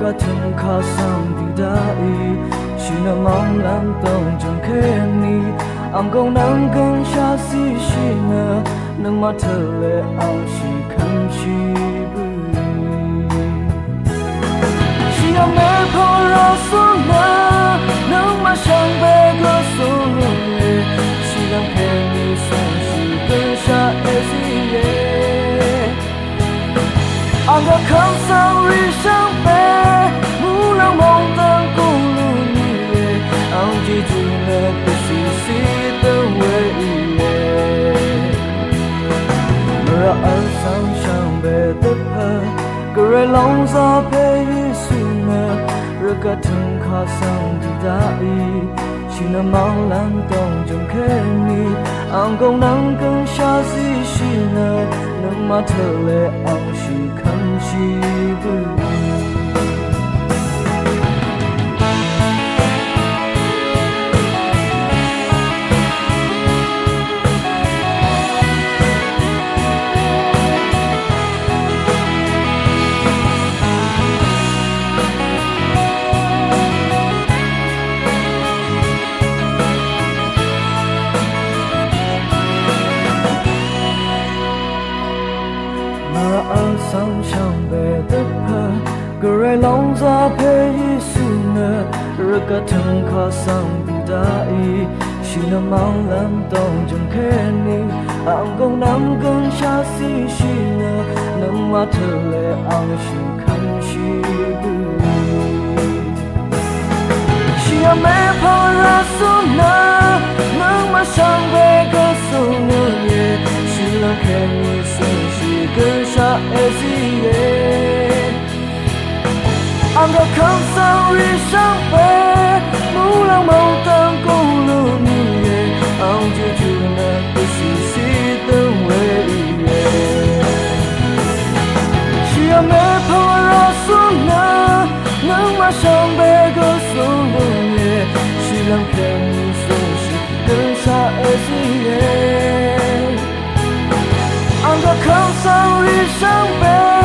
cả thân khá sang thì đã chỉ là mong làm tông trong khen ni ang công năng gần xa xí nè nâng mắt thở lệ ang chỉ khăn chi bư chỉ am mẹ phô ra xuống nè nâng mắt sang về cơ số người chỉ làm khen ni sang chỉ gần xa gì anh đã khám sao ri sang về mu lòng mong tăng cùng luôn nhẹ anh chỉ chung là cái xì tới quê mà anh sang về tất cả cái lòng ra về Giêsu nè rồi cả thân khá sang thì đã chỉ là mong làm tông trong khen ni anh công năng cần xa gì nè nâng mắt thở lệ anh chỉ khăn chi bư sang sang về tất cả cái lòng ra về Giêsu nè rồi cả thân khá sang thì đã chỉ là mong làm tông trong khen ni anh công năng gần xa xí nè nâng mắt thở lệ anh chỉ khăn chi bư chỉ am mẹ phô ra xuống nè nâng mắt sang về cơ số người chỉ là khen ni chỉ gần xa gì anh đã khám sao ri sang về mu lòng mong tăng cùng luôn nhẹ anh chỉ chung là cái xì tới quê chỉ am mẹ phô ra xuống nè nâng mắt sang về cơ số người chỉ làm khen chỉ gần xa gì anh đã khám sao ri sang về